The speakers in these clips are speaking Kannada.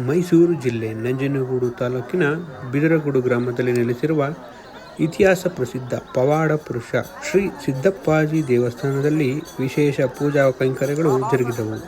ಮೈಸೂರು ಜಿಲ್ಲೆ ನಂಜನಗೂಡು ತಾಲೂಕಿನ ಬಿದರಗೂಡು ಗ್ರಾಮದಲ್ಲಿ ನೆಲೆಸಿರುವ ಇತಿಹಾಸ ಪ್ರಸಿದ್ಧ ಪವಾಡ ಪುರುಷ ಶ್ರೀ ಸಿದ್ದಪ್ಪಾಜಿ ದೇವಸ್ಥಾನದಲ್ಲಿ ವಿಶೇಷ ಪೂಜಾ ಕೈಂಕರ್ಯಗಳು ಜರುಗಿದವು.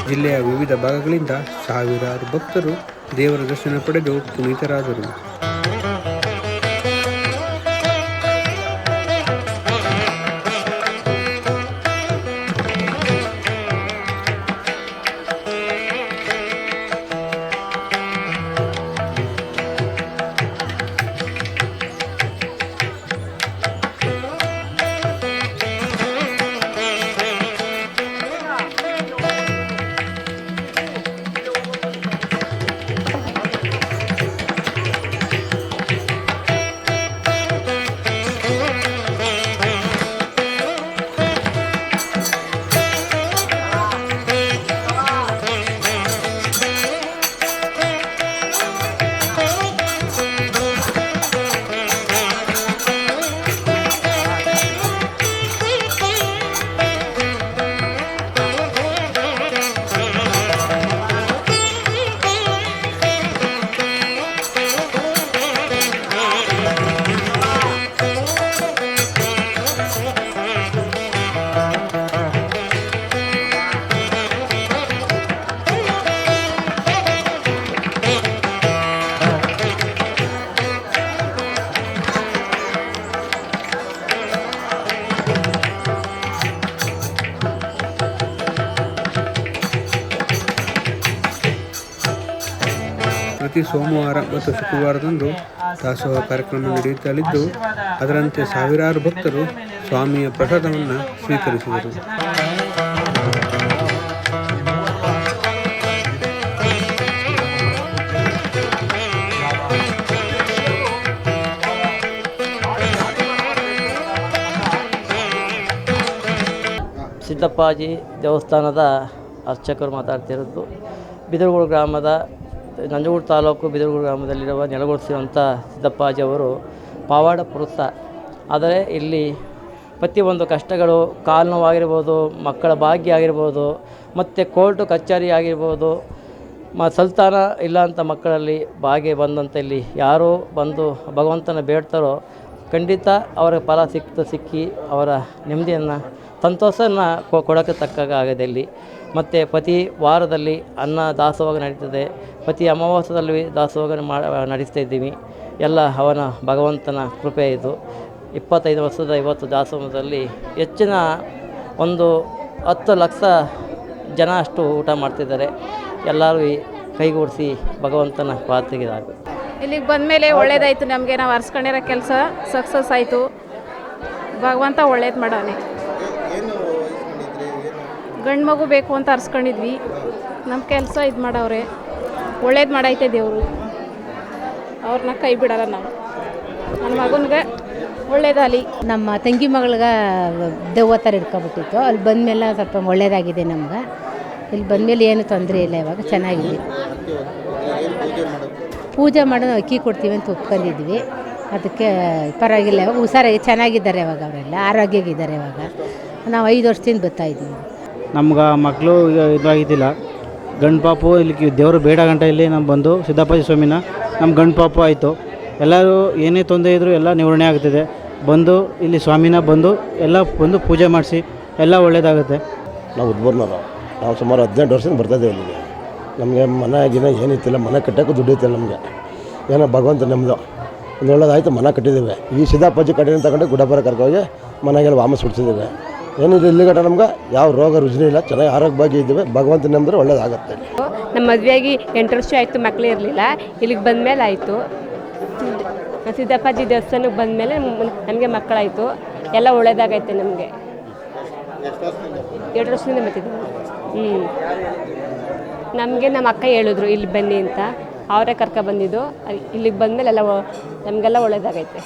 ಜಿಲ್ಲೆಯ ವಿವಿಧ ಭಾಗಗಳಿಂದ ಸಾವಿರಾರು ಭಕ್ತರು ದೇವರ ದರ್ಶನ ಪಡೆದು ಪುನೀತರಾದರು. ಪ್ರತಿ ಸೋಮವಾರ ಮತ್ತು ಶುಕ್ರವಾರದಂದು ದಾಸೋಹ ಕಾರ್ಯಕ್ರಮ ನಡೆಯುತ್ತಲಿದ್ದು, ಅದರಂತೆ ಸಾವಿರಾರು ಭಕ್ತರು ಸ್ವಾಮಿಯ ಪ್ರಸಾದವನ್ನು ಸ್ವೀಕರಿಸಿದರು. ಸಿದ್ದಪ್ಪಾಜಿ ದೇವಸ್ಥಾನದ ಅರ್ಚಕರು ಮಾತಾಡ್ತಿರೋದು. ಬಿದರಗೂಡು ಗ್ರಾಮದ ನಂಜನಗೂಡು ತಾಲೂಕು ಬಿದರಗೂಡು ಗ್ರಾಮದಲ್ಲಿರುವ ನೆಲೆಗೊಳಿಸಿರುವಂಥ ಸಿದ್ದಪ್ಪಾಜಿ ಅವರು ಪವಾಡ ಪುರುಷ. ಆದರೆ ಇಲ್ಲಿ ಪ್ರತಿಯೊಂದು ಕಷ್ಟಗಳು, ಕಾಲು ನೋವಾಗಿರ್ಬೋದು, ಮಕ್ಕಳ ಭಾಗ್ಯ ಆಗಿರ್ಬೋದು, ಮತ್ತು ಕೋರ್ಟು ಕಚೇರಿ ಆಗಿರ್ಬೋದು, ಸಂತಾನ ಇಲ್ಲಂಥ ಮಕ್ಕಳಲ್ಲಿ ಭಾಗ್ಯ ಬಂದಂಥ ಇಲ್ಲಿ ಯಾರು ಬಂದು ಭಗವಂತನ ಬೇಡ್ತಾರೋ ಖಂಡಿತ ಅವರ ಫಲ ಸಿಕ್ಕಿ ಅವರ ನೆಮ್ಮದಿಯನ್ನು ಸಂತೋಷನ ಕೊಡೋಕ್ಕೆ ತಕ್ಕಾಗದೆ ಇಲ್ಲಿ. ಮತ್ತು ಪ್ರತಿ ವಾರದಲ್ಲಿ ಅನ್ನ ದಾಸೋಹ ನಡೀತದೆ. ಪ್ರತಿ ಅಮಾವಾಸ್ಯದಲ್ಲಿ ದಾಸೋಹ ನಡೆಸ್ತಾ ಇದ್ದೀವಿ. ಎಲ್ಲ ಅವನ ಭಗವಂತನ ಕೃಪೆ ಇದು. 25 ವರ್ಷದ ಇವತ್ತು ದಾಸೋಹದಲ್ಲಿ ಹೆಚ್ಚಿನ ಒಂದು 10 ಲಕ್ಷ ಜನ ಅಷ್ಟು ಊಟ ಮಾಡ್ತಿದ್ದಾರೆ. ಎಲ್ಲರೂ ಕೈಗೂಡಿಸಿ ಭಗವಂತನ ಪ್ರಾರ್ಥನೆಗೆ ಇಲ್ಲಿಗೆ ಬಂದಮೇಲೆ ಒಳ್ಳೇದಾಯಿತು. ನಮಗೆ ನಾವು ಅರ್ಸ್ಕೊಂಡಿರೋ ಕೆಲಸ ಸಕ್ಸಸ್ ಆಯಿತು. ಭಗವಂತ ಒಳ್ಳೇದು ಮಾಡೋನೆ. ಗಂಡು ಮಗು ಬೇಕು ಅಂತ ಅರ್ಸ್ಕೊಂಡಿದ್ವಿ. ನಮ್ಮ ಕೆಲಸ ಇದು ಮಾಡವ್ರೆ. ಒಳ್ಳೇದು ಮಾಡೈತೆ ದೇವರು. ಅವ್ರನ್ನ ಕೈ ಬಿಡಲ್ಲ ನಾವು. ನನ್ನ ಮಗನಿಗೆ ಒಳ್ಳೇದಾಗಲಿ. ನಮ್ಮ ತಂಗಿ ಮಗಳಿಗೆ ದೆವ್ವ ಥರ ಇಟ್ಕೊಬಿಟ್ಟಿತ್ತು. ಅಲ್ಲಿ ಬಂದಮೇಲೆ ಸ್ವಲ್ಪ ಒಳ್ಳೇದಾಗಿದೆ ನಮ್ಗೆ. ಇಲ್ಲಿ ಬಂದಮೇಲೆ ಏನು ತೊಂದರೆ ಇಲ್ಲ. ಇವಾಗ ಚೆನ್ನಾಗಿದೆ. ಪೂಜೆ ಮಾಡೋದು ಅಕ್ಕಿ ಕೊಡ್ತೀವಿ ಅಂತ ಒಪ್ಕೊಂಡಿದ್ವಿ. ಅದಕ್ಕೆ ಪರವಾಗಿಲ್ಲ. ಇವಾಗ ಹುಷಾರಾಗಿ ಚೆನ್ನಾಗಿದ್ದಾರೆ. ಇವಾಗ ಅವರೆಲ್ಲ ಆರೋಗ್ಯಗಿದ್ದಾರೆ. ಇವಾಗ ನಾವು 5 ವರ್ಷದಿಂದ ಬರ್ತಾಯಿದ್ದೀವಿ. ನಮ್ಗೆ ಮಕ್ಕಳು ಇದಾಗಿದ್ದಿಲ್ಲ. ಗಂಡು ಪಾಪು ಇಲ್ಲಿ ದೇವರು ಬೇಡ ಗಂಟ ಇಲ್ಲಿ ನಮ್ಮ ಬಂದು ಸಿದ್ದಪ್ಪಾಜಿ ಸ್ವಾಮಿನ ನಮ್ಮ ಗಂಡು ಪಾಪು ಆಯಿತು. ಎಲ್ಲರೂ ಏನೇ ತೊಂದರೆ ಇದ್ದರೂ ಎಲ್ಲ ನಿವಾರಣೆ ಆಗ್ತಿದೆ. ಬಂದು ಇಲ್ಲಿ ಸ್ವಾಮಿನ ಬಂದು ಎಲ್ಲ ಬಂದು ಪೂಜೆ ಮಾಡಿಸಿ ಎಲ್ಲ ಒಳ್ಳೆಯದಾಗುತ್ತೆ. ನಾವು ಉದ್ಬೂರ್ನವರು. ನಾವು ಸುಮಾರು 18 ವರ್ಷದಿಂದ ಬರ್ತಾಯಿದ್ದೇವೆ ಇಲ್ಲಿಗೆ. ನಮಗೆ ಮನೆ ಗಿನ ಏನಿತ್ತಿಲ್ಲ. ಮನೆ ಕಟ್ಟೋಕ್ಕೂ ದುಡ್ಡು ಇತ್ತಿಲ್ಲ ನಮಗೆ. ಏನೋ ಭಗವಂತ ನಮ್ಮದು ಒಂದು ಒಳ್ಳೇದಾಯಿತು, ಮನೆ ಕಟ್ಟಿದ್ದೇವೆ. ಈ ಸಿದ್ದಪ್ಪಾಜಿ ಕಟ್ಟಿನ ತಗೊಂಡು ಗುಡಬರ ಕರ್ಕೋಗಿ ಮನೆಗೆಲ್ಲ ವಾಮಸ್ ಬಿಡ್ತಿದ್ದೇವೆ. ಏನಿಲ್ಲ ಇಲ್ಲಿ ಗಂಟ ನಮ್ಗೆ ಯಾವ ರೋಗ ರುಜಿನ ಇಲ್ಲ, ಚೆನ್ನಾಗಿ ಆರೋಗ್ಯವಾಗಿ ಇದ್ದೇವೆ. ಭಗವಂತ ನಮ್ದ್ರೆ ಒಳ್ಳೇದಾಗುತ್ತೆ. ನಮ್ಮ ಮದುವೆಯಾಗಿ 8 ವರ್ಷ ಆಯಿತು, ಮಕ್ಕಳು ಇರಲಿಲ್ಲ. ಇಲ್ಲಿಗೆ ಬಂದಮೇಲೆ ಆಯಿತು. ಸಿದ್ದಪ್ಪಾಜಿ ದೇವಸ್ಥಾನಕ್ಕೆ ಬಂದಮೇಲೆ ನಮಗೆ ಮಕ್ಕಳಾಯಿತು. ಎಲ್ಲ ಒಳ್ಳೇದಾಗೈತೆ ನಮಗೆ. 2 ವರ್ಷದಿಂದ ಬರ್ತಿದ್ದೀವಿ. ನಮಗೆ ನಮ್ಮ ಅಕ್ಕ ಹೇಳಿದ್ರು ಇಲ್ಲಿ ಬನ್ನಿ ಅಂತ, ಅವರೇ ಕರ್ಕೊಬಂದಿದ್ದು. ಇಲ್ಲಿಗೆ ಬಂದಮೇಲೆ ಎಲ್ಲ ನಮಗೆಲ್ಲ ಒಳ್ಳೇದಾಗೈತೆ.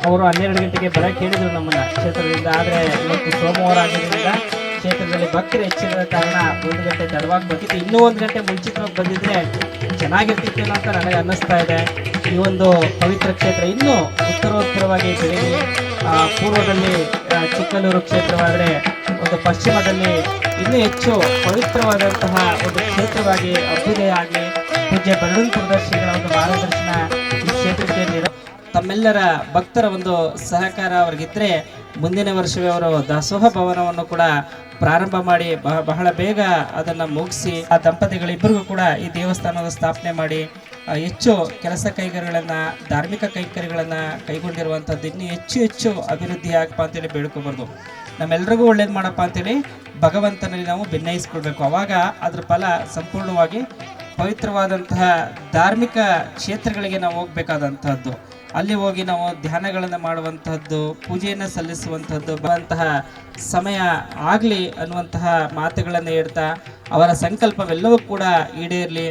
ಅವರು 12 ಗಂಟೆಗೆ ಬರೋಕ್ಕೆ ಹೇಳಿದರು ನಮ್ಮನ್ನು ಕ್ಷೇತ್ರದಿಂದ. ಆದರೆ ಇವತ್ತು ಸೋಮವಾರ ಆಗಿದ್ದರಿಂದ ಕ್ಷೇತ್ರದಲ್ಲಿ ಭಕ್ತರು ಹೆಚ್ಚಿರದ ಕಾರಣ 1 ಗಂಟೆ ತಡವಾಗಿ ಬಂದಿತ್ತು. ಇನ್ನೂ 1 ಗಂಟೆ ಮುಂಚಿತವಾಗಿ ಬಂದಿದ್ದರೆ ಚೆನ್ನಾಗಿರ್ತಿತ್ತೇನೋ ಅಂತ ನನಗೆ ಅನ್ನಿಸ್ತಾ ಇದೆ. ಈ ಒಂದು ಪವಿತ್ರ ಕ್ಷೇತ್ರ ಇನ್ನೂ ಉತ್ತರೋತ್ತರವಾಗಿ ಬೆಳೀಲಿ. ಪೂರ್ವದಲ್ಲಿ ಚಿಕ್ಕಲ್ಲೂರು ಕ್ಷೇತ್ರವಾದರೆ ಒಂದು ಪಶ್ಚಿಮದಲ್ಲಿ ಇನ್ನೂ ಹೆಚ್ಚು ಪವಿತ್ರವಾದಂತಹ ಒಂದು ಕ್ಷೇತ್ರವಾಗಿ ಅಭ್ಯುದಯ ಆಗಲಿ. ಪೂಜ್ಯ ಬರಡೂನ್ಪುರದ ಶ್ರೀಗಳ ಒಂದು ಮಾರ್ಗದರ್ಶನ ಈ ಕ್ಷೇತ್ರಕ್ಕೆ ತಮ್ಮೆಲ್ಲರ ಭಕ್ತರ ಒಂದು ಸಹಕಾರ ಅವ್ರಿಗಿದ್ರೆ ಮುಂದಿನ ವರ್ಷವೇ ಅವರು ದಾಸೋಹ ಭವನವನ್ನು ಕೂಡ ಪ್ರಾರಂಭ ಮಾಡಿ ಬಹಳ ಬೇಗ ಅದನ್ನು ಮುಗಿಸಿ ಆ ದಂಪತಿಗಳಿಬ್ಬರಿಗೂ ಕೂಡ ಈ ದೇವಸ್ಥಾನದ ಸ್ಥಾಪನೆ ಮಾಡಿ ಹೆಚ್ಚು ಕೆಲಸ ಕೈಗಾರಿಗಳನ್ನು, ಧಾರ್ಮಿಕ ಕೈಂಕರ್ಯಗಳನ್ನು ಕೈಗೊಂಡಿರುವಂಥದ್ದು ಇನ್ನೂ ಹೆಚ್ಚು ಹೆಚ್ಚು ಅಭಿವೃದ್ಧಿ ಆಗಪ್ಪ ಅಂತೇಳಿ ಬೇಡ್ಕೊಬಾರ್ದು. ನಮ್ಮೆಲ್ರಿಗೂ ಒಳ್ಳೇದು ಮಾಡಪ್ಪ ಅಂತೇಳಿ ಭಗವಂತನಲ್ಲಿ ನಾವು ಭಿನ್ನಯಿಸ್ಕೊಳ್ಬೇಕು. ಆವಾಗ ಅದ್ರ ಫಲ ಸಂಪೂರ್ಣವಾಗಿ ಪವಿತ್ರವಾದಂತಹ ಧಾರ್ಮಿಕ ಕ್ಷೇತ್ರಗಳಿಗೆ ನಾವು ಹೋಗ್ಬೇಕಾದಂತಹದ್ದು. ಅಲ್ಲಿ ಹೋಗಿ ನಾವು ಧ್ಯಾನಗಳನ್ನು ಮಾಡುವಂತಹದ್ದು, ಪೂಜೆಯನ್ನು ಸಲ್ಲಿಸುವಂಥದ್ದು ಬರುವಂತಹ ಸಮಯ ಆಗಲಿ ಅನ್ನುವಂತಹ ಮಾತುಗಳನ್ನು ಹೇಳ್ತಾ ಅವರ ಸಂಕಲ್ಪವೆಲ್ಲವೂ ಕೂಡ ಈಡೇರಲಿ.